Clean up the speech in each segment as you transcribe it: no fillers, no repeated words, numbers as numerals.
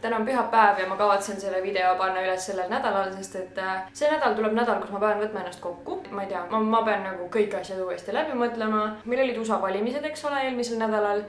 täna on pühapäev ja ma kavatsen selle video panna üles sellel nädalal, sest et see nädal tuleb nädal, kus ma pean võtma ennast kokku. Ma ei tea, ma pean nagu kõik asjad uuesti läbi mõtlema. Meil olid USA valimised, eks ole, eelmisel nädalal.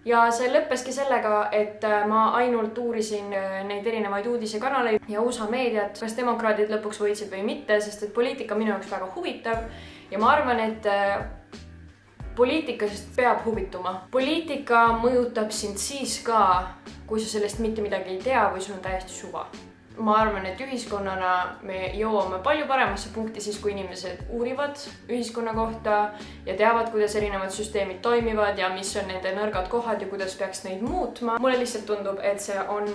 Ja see lõppeski sellega, et ma ainult uurisin neid erinevaid uudisekanaleid ja USA meediat, kas demokraadid lõpuks võitsid või mitte, sest et poliitika minu jaoks väga huvitav. Ja ma arvan, et poliitikast peab huvituma. Poliitika mõjutab sind siis ka, kui sa sellest mitte midagi ei tea või sul on täiesti suva. Ma arvan, et ühiskonnana me jõuame palju paremasse punkti siis, kui inimesed uurivad ühiskonna kohta ja teavad, kuidas erinevad süsteemid toimivad ja mis on nende nõrgad kohad ja kuidas peaks neid muutma. Mulle lihtsalt tundub, et see on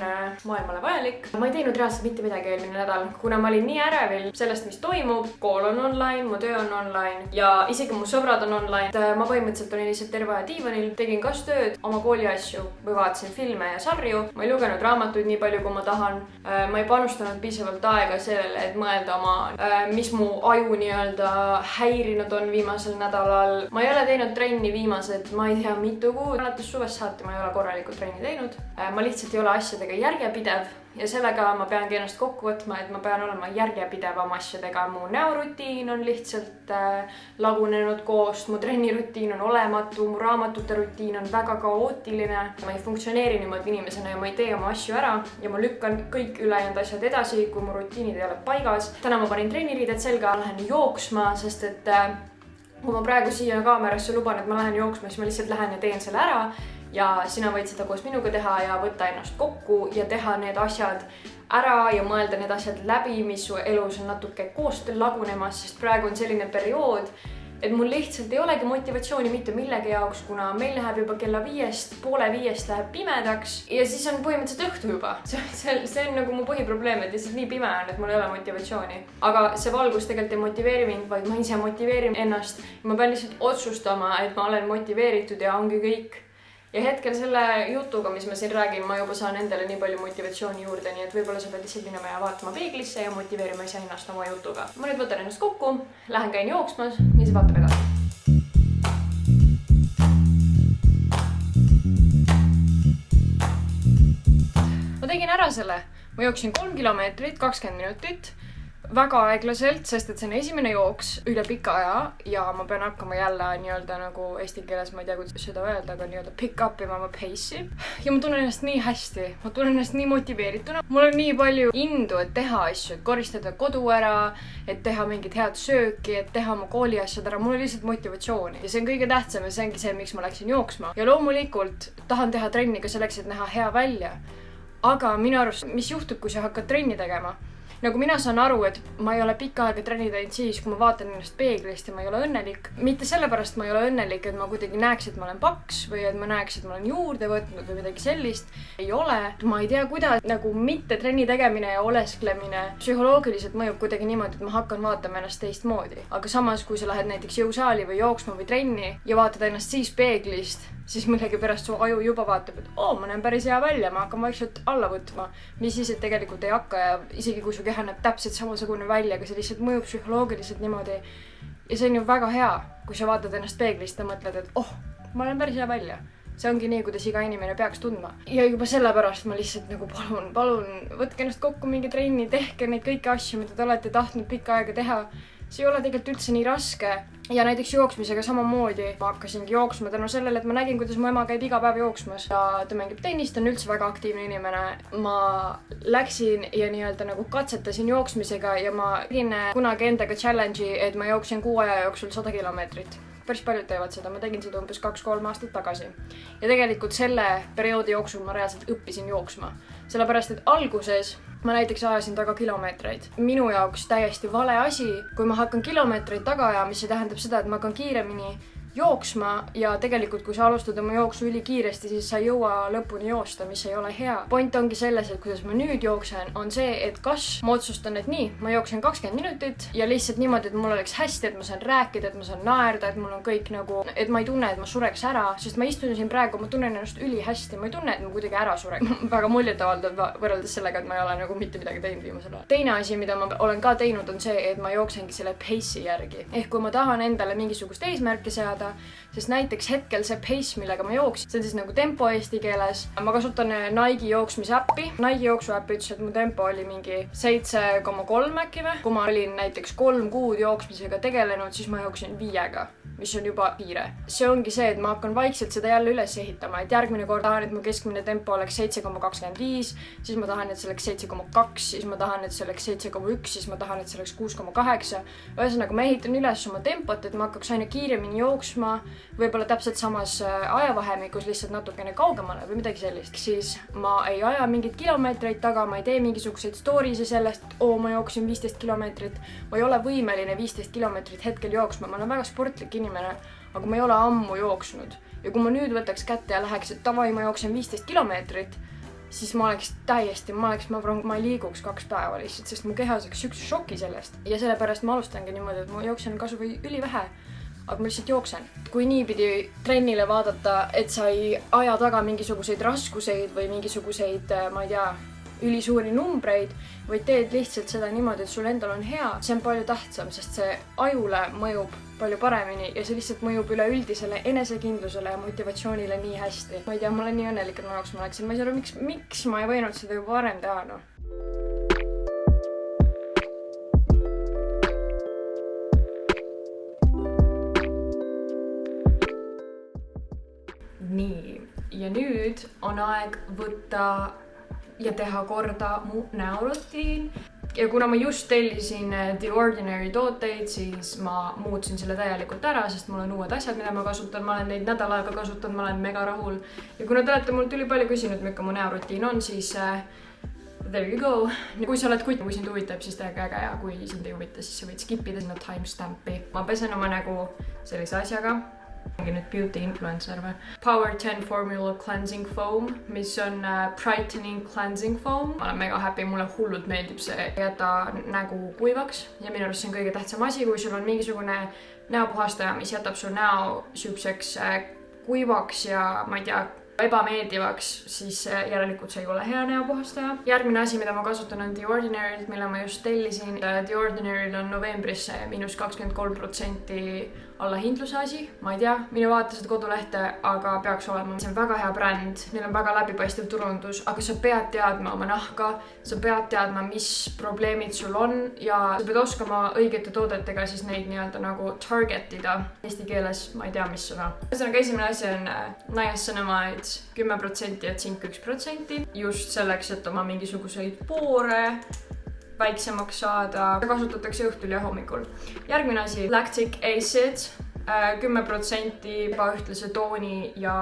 maailmale vajalik. Ma ei teinud reaalselt mitte midagi eelmine nädal, kuna ma olin nii ärevil sellest, mis toimub. Kool on online, mu töö on online ja isegi mu sõbrad on online. Ma põhimõtteliselt olin lihtsalt terve aja diivanil, tegin kas tööd, oma kooli asju või vaatasin filme ja sarju. Ma ei lugenud raamatuid nii palju, kui ma tahan. Ma ei panustanud piisavalt aega sellele, et mõelda mis mu aju nii-öelda häirinud on viimasel nädalal. Ma ei ole teinud trenni viimased, ma ei tea, mitu kuud. Alates suvest saati ma ei ole korralikult trenni teinud. Ma lihtsalt ei ole asjadega järjepidev ja sellega ma peangi ennast kokku võtma, et ma pean olema järjepidevam asjadega. Mu näorutiin on lihtsalt lagunenud koost, mu trennirutiin on olematu, mu raamatute rutiin on väga kaootiline. Ma ei funktsioneeri niimoodi inimesena ja ma ei tee oma asju ära ja ma lükkan kõik ülejäänud asjad edasi, kui mu rutiinid ei ole paigas. Täna ma panin trenniriided selga, lähen jooksma, sest et kui ma praegu siia kaamerasse luban, et ma lähen jooksma, siis ma lihtsalt lähen ja teen selle ära. Ja sina võid seda koos minuga teha ja võtta ennast kokku ja teha need asjad ära ja mõelda need asjad läbi, mis su elus on natuke koostöö lagunemas, sest praegu on selline periood, et mul lihtsalt ei olegi motivatsiooni mitte millegi jaoks, kuna meil läheb juba kella 5, poole 5 läheb pimedaks ja siis on põhimõtteliselt õhtu juba. See on nagu mu põhiprobleem, et lihtsalt nii pime on, et mul ei ole motivatsiooni. Aga see valgus tegelikult ei motiveeri mind, vaid ma ise motiveerin ennast. Ma pean lihtsalt otsustama, et ma olen motiveeritud ja ongi kõik. Ja hetkel selle jutuga, mis ma siin räägin, ma juba saan endale nii palju motivatsiooni juurde, nii et võib-olla sa pead lihtsalt minema ja vaatama peeglisse ja motiveerima ise ennast oma jutuga. Ma nüüd võtan ennast kokku, lähen käin jooksmas ja siis vaatab edasi. Ma tegin ära selle. Ma jooksin 3 kilomeetrit, 20 minutit. Väga aeglaselt, sest et see on esimene jooks üle pika aja ja ma pean hakkama jälle nii-öelda nagu eesti keeles, ma ei tea, kuidas seda öelda, aga nii-öelda pick up ima oma pace'i. Ja ma tunnen ennast nii hästi, ma tunnen ennast nii motiveerituna. Mul on nii palju indu, et teha asju, et koristada kodu ära, et teha mingit head sööki, et teha oma kooli asjad ära. Mul on lihtsalt motivatsiooni ja see on kõige tähtsam ja see ongi see, miks ma läksin jooksma. Ja loomulikult tahan teha trenni ka selleks, et näha hea välja. Aga minu arust, mis juhtub, kui sa hakkad trenni tegema? Nagu mina saan aru, et ma ei ole pikka aega trenni teinud siis, kui ma vaatan ennast peeglist ja ma ei ole õnnelik. Mitte sellepärast ma ei ole õnnelik, et ma kuidagi näeks, et ma olen paks või et ma näeks, et ma olen juurde võtnud või midagi sellist. Ei ole. Ma ei tea, kuidas nagu mitte trenni tegemine ja olesklemine psühholoogiliselt mõjub kuidagi niimoodi, et ma hakkan vaatama ennast teistmoodi. Aga samas, kui sa lähed näiteks jõusaali või jooksma või trenni ja vaatad ennast siis peeglist, siis millegi pärast su aju juba vaatab, et ma näen päris hea välja, ma hakkan vaikselt alla võtma. Mis siis, et tegelikult ei hakka ja isegi kui su keha näeb täpselt samasugune välja, aga see lihtsalt mõjub psühholoogiliselt niimoodi. Ja see on ju väga hea, kui sa vaatad ennast peeglist ja mõtled, et ma olen päris hea välja. See ongi nii, kuidas iga inimene peaks tundma. Ja juba sellepärast ma lihtsalt nagu palun, võtke ennast kokku mingi trenni, tehke neid kõiki asju, mida te olete tahtnud pikka aega teha. See ei ole tegelikult üldse nii raske. Ja näiteks jooksmisega samamoodi. Ma hakkasingi jooksma tänu sellele, et ma nägin, kuidas mu ema käib iga päev jooksmas. Ja ta mängib tennist, ta on üldse väga aktiivne inimene. Ma läksin ja nii-öelda nagu katsetasin jooksmisega ja ma tegin kunagi endaga challenge'i, et ma jooksin 6 aja jooksul 100 kilomeetrit. Päris paljud teevad seda, ma tegin seda umbes 2-3 aastat tagasi. Ja tegelikult selle perioodi jooksul ma reaalselt õppisin jooksma. Sellepärast, et alguses ma näiteks ajasin taga kilomeetreid. Minu jaoks täiesti vale asi, kui ma hakkan kilomeetreid taga ajama, mis see tähendab seda, et ma hakkan kiiremini jooksma ja tegelikult, kui sa alustad oma jooksu ülikiiresti, siis sa ei jõua lõpuni joosta, mis ei ole hea. Point ongi selles, et kuidas ma nüüd jooksen, on see, et kas ma otsustan, et nii, ma jooksen 20 minutit ja lihtsalt niimoodi, et mul oleks hästi, et ma saan rääkida, et ma saan naerda, et mul on kõik nagu, et ma ei tunne, et ma sureks ära, sest ma istun siin praegu, ma tunnen ennast üli hästi, ma ei tunne, et ma kuidagi ära sureks. Väga muljetavaldav võrreldes sellega, et ma ei ole nagu mitte midagi teinud viimasel ajal. Teine asi, mida ma olen ka teinud, on see, et ma jooksengi selle pace'i järgi. Ehk kui ma tahan endale mingisugust eesmärki seada, saada, sest näiteks hetkel see pace, millega ma jooksin, see on siis nagu tempo eesti keeles. Ma kasutan Nike jooksmise äppi. Nike jooksu äppi ütles, et mu tempo oli mingi 7,3 äkki või. Kui ma olin näiteks 3 kuud jooksmisega tegelenud, siis ma jooksin 5-ga, mis on juba kiire. See ongi see, et ma hakkan vaikselt seda jälle üles ehitama, et järgmine kord tahan, et mu keskmine tempo oleks 7,25, siis ma tahan, et see oleks 7,2, siis ma tahan, et see oleks 7,1, siis ma tahan, et see oleks 6,8. Ühesõnaga, ma ehitan üles oma tempot, et ma hakkaks aina kiiremini jooksma, võib-olla täpselt samas ajavahemikus, lihtsalt natukene kaugemale või midagi sellist. Siis ma ei aja mingit kilomeetreid taga, ma ei tee mingisuguseid storiesi sellest, et ma jooksin 15 kilomeetrit. Ma ei ole võimeline 15 kilomeetrit hetkel jooksma, ma olen väga sportlik inimene, aga ma ei ole ammu jooksnud. Ja kui ma nüüd võtaks kätte ja läheks, et tavai ma jooksen 15 kilomeetrit, siis ma oleks täiesti, ma ei liiguks 2 päeva lihtsalt, sest mu keha saaks üks šoki sellest. Ja sellepärast ma alustangi niimoodi, et ma jooksen kasvõi ülivähe, aga ma lihtsalt jooksen. Kui niipidi trennile vaadata, et sa ei aja taga mingisuguseid raskuseid või mingisuguseid, ma ei tea, ülisuuri numbreid, või teed lihtsalt seda niimoodi, et sul endal on hea, see on palju tähtsam, sest see ajule mõjub palju paremini ja see lihtsalt mõjub üleüldisele enesekindlusele ja motivatsioonile nii hästi. Ma ei tea, ma olen nii õnnelik, et ma jooksma läksin. Ma ei saa aru, miks ma ei võinud seda juba varem teha, noh. Nii, ja nüüd on aeg võtta ja teha korda mu näorutiin. Ja kuna ma just tellisin The Ordinary tooteid, siis ma muutsin selle täielikult ära, sest mul on uued asjad, mida ma kasutan. Ma olen neid nädal aega kasutanud, ma olen mega rahul. Ja kuna te olete mult ülipalju küsinud, milline mu näorutiin on, siis there you go. Kui sa oled kutt, kui sind huvitab, siis täiega äge, ja kui sind ei huvita, siis sa võid skipida sinna timestampi. Ma pesen oma nägu sellise asjaga. Ongi nüüd beauty influencer või? Power 10 Formula Cleansing Foam, mis on brightening cleansing foam. Ma olen mega happy, mulle hullult meeldib see jätta nägu kuivaks ja minu arust see on kõige tähtsam asi, kui sul on mingisugune näopuhastaja, mis jätab su näo süükseks kuivaks ja ma ei tea, ebameeldivaks, siis järelikult see ei ole hea näopuhastaja. Järgmine asi, mida ma kasutan, on The Ordinary't, mille ma just tellisin. The Ordinary'l on novembris -23% allahindluse asi. Ma ei tea, minu vaata seda kodulehte, aga peaks olema. See on väga hea bränd, neil on väga läbipaistev turundus, aga sa pead teadma oma nahka, sa pead teadma, mis probleemid sul on ja sa pead oskama õigete toodetega siis neid nii-öelda nagu targetida. Eesti keeles ma ei tea, mis sõna. Ühesõnaga, esimene asi on niacinamide 10% ja tsink 1%. Just selleks, et oma mingisuguseid poore väiksemaks saada. Kasutatakse õhtul ja hommikul. Järgmine asi, lactic acid, 10% ebaühtlase tooni ja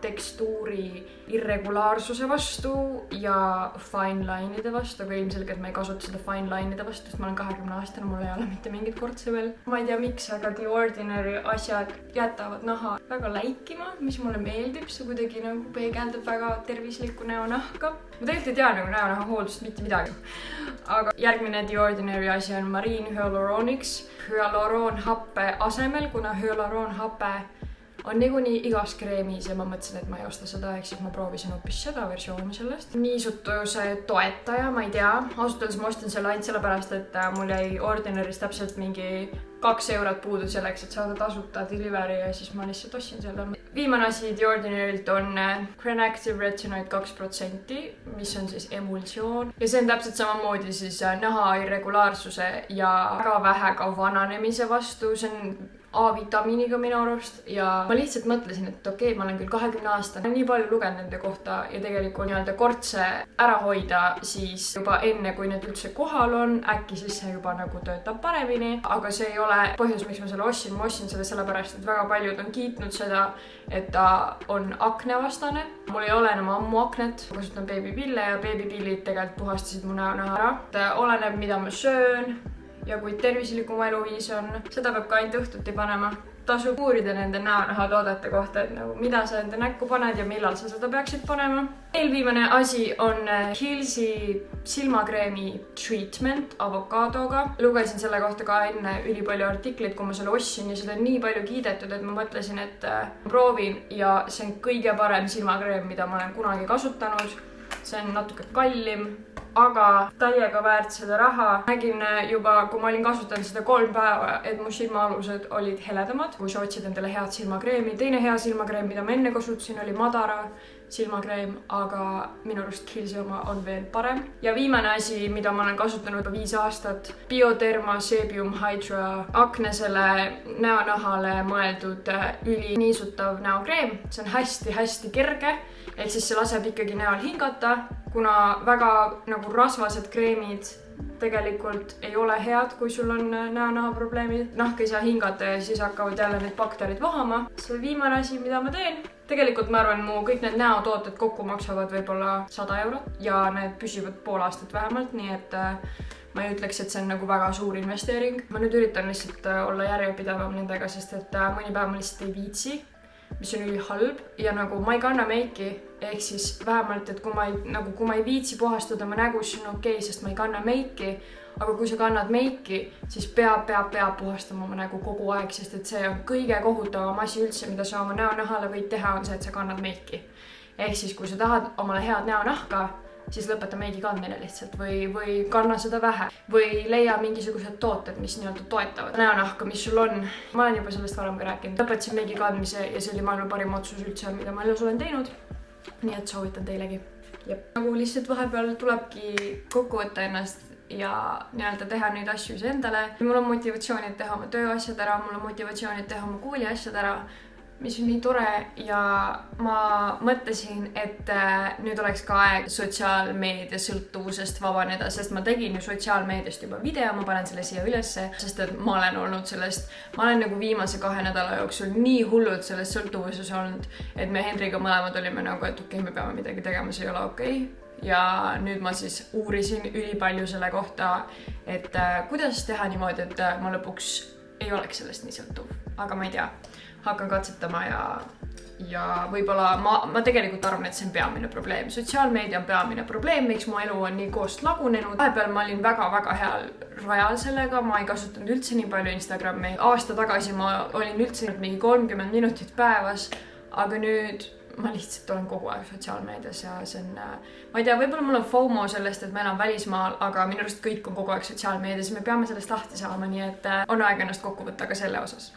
tekstuuri irregulaarsuse vastu ja fine line'ide vastu, aga ilmselgelt ma ei kasuta seda fine line'ide vastu, sest ma olen 20-aastane, mul ei ole mitte mingit kortse veel. Ma ei tea miks, aga The Ordinary asjad jätavad naha väga läikima, mis mulle meeldib, see kuidagi nagu peegeldab väga tervislikku näonahka. Ma tegelikult ei tea nagu näonaha hooldust mitte midagi. Aga järgmine The Ordinary asi on Marine Hyaluronics. Hyaluroonhappe asemel, kuna hyaluroonhape on niikuinii igas kreemis ja ma mõtlesin, et ma ei osta seda, ehk siis ma proovisin hoopis seda versiooni sellest. Niisutuse toetaja, ma ei tea. Ausalt öeldes ma ostin selle ainult sellepärast, et mul jäi Ordinary's täpselt mingi 2 eurot puudu selleks, et saada tasuta delivery ja siis ma lihtsalt ostsin selle. Viimane asi The Ordinary'lt on Crenactive Retinoid 2%, mis on siis emulsioon. Ja see on täpselt samamoodi siis naha irregulaarsuse ja väga vähe ka vananemise vastu. See on A-vitamiiniga minu arust ja ma lihtsalt mõtlesin, et okei, ma olen küll 20 aastane, nii palju lugenud nende kohta ja tegelikult nii-öelda kortse ära hoida siis juba enne, kui need üldse kohal on, äkki siis see juba nagu töötab paremini, aga see ei ole põhjus, miks ma selle ostsin. Ma ostsin selle sellepärast, et väga paljud on kiitnud seda, et ta on aknevastane. Mul ei ole enam ammu aknet, ma kasutan beebipille ja beebipillid tegelikult puhastasid mu näonaha ära. Oleneb, mida ma söön ja kui tervislikum eluviis on, seda peab ka ainult õhtuti panema. Tasub uurida nende näonaha toodete kohta, et nagu mida sa enda näkku paned ja millal sa seda peaksid panema. Eelviimane asi on Kiehl's silmakreemi treatment avokaadoga. Lugesin selle kohta ka enne ülipalju artikleid, kui ma selle ostsin ja seda on nii palju kiidetud, et ma mõtlesin, et proovin ja see on kõige parem silmakreem, mida ma olen kunagi kasutanud. See on natuke kallim, aga täiega väärt seda raha. Nägin juba, kui ma olin kasutanud seda 3 päeva, et mu silmaalused olid heledamad. Kui sa otsid endale head silmakreemi, teine hea silmakreem, mida ma enne kasutasin, oli Madara silmakreem, aga minu arust Kiehl's oma on veel parem. Ja viimane asi, mida ma olen kasutanud 5 aastat, Bioderma Sebium Hydra aknesele näonahale mõeldud üliniisutav näokreem. See on hästi-hästi kerge, ehk siis see laseb ikkagi näol hingata, kuna väga nagu rasvased kreemid tegelikult ei ole head, kui sul on näonaha probleemid. Nahk ei saa hingata ja siis hakkavad jälle need bakterid vohama. See viimane asi, mida ma teen. Tegelikult ma arvan, mu kõik need näotooted kokku maksavad võib-olla 100 eurot ja need püsivad pool aastat vähemalt, nii et ma ei ütleks, et see on nagu väga suur investeering. Ma nüüd üritan lihtsalt olla järjepidevam nendega, sest et mõni päev ma lihtsalt ei viitsi, mis on ülihalb ja nagu ma ei kanna meiki, ehk siis vähemalt, et kui ma ei viitsi puhastuda oma nägu, siis on okei, sest ma ei kanna meiki. Aga kui sa kannad meiki, siis peab puhastama oma nägu kogu aeg, sest et see on kõige kohutavam asi üldse, mida sa oma näonahale võid teha, on see, et sa kannad meiki. Ehk siis, kui sa tahad omale head näonahka, siis lõpeta meigi kandmine lihtsalt või kanna seda vähe või leia mingisugused tooted, mis nii-öelda toetavad näonahka, mis sul on. Ma olen juba sellest varem ka rääkinud. Lõpetasin meigi kandmise ja see oli maailma parim otsus üldse, mida ma elus olen teinud. Nii et soovitan teilegi. Nagu lihtsalt vahepeal tulebki kokku võtta ennast ja nii-öelda teha neid asju endale. Mul on motivatsiooni, et teha oma tööasjad ära, mul on motivatsiooni, et teha oma kooli asjad ära, mis on nii tore ja ma mõtlesin, et nüüd oleks ka aeg sotsiaalmeedia sõltuvusest vabaneda, sest ma tegin ju sotsiaalmeediast juba video, ma panen selle siia ülesse, sest et ma olen olnud sellest, ma olen nagu viimase 2 nädala jooksul nii hullult selles sõltuvuses olnud, et me Hendriga mõlemad olime nagu, et okei, me peame midagi tegema, see ei ole okei. Ja nüüd ma siis uurisin ülipalju selle kohta, et kuidas teha niimoodi, et ma lõpuks ei oleks sellest nii sõltuv. Aga ma ei tea, hakkan katsetama ja võib-olla ma tegelikult arvan, et see on peamine probleem. Sotsiaalmeedia on peamine probleem, miks mu elu on nii koost lagunenud. Vahepeal ma olin väga heal rajal sellega, ma ei kasutanud üldse nii palju Instagrami. Aasta tagasi ma olin üldse mingi 30 minutit päevas, aga nüüd ma lihtsalt olen kogu aeg sotsiaalmeedias ja see on, ma ei tea, võib-olla mul on FOMO sellest, et ma elan välismaal, aga minu arust kõik on kogu aeg sotsiaalmeedias ja me peame sellest lahti saama, nii et on aeg ennast kokku võtta ka selle osas.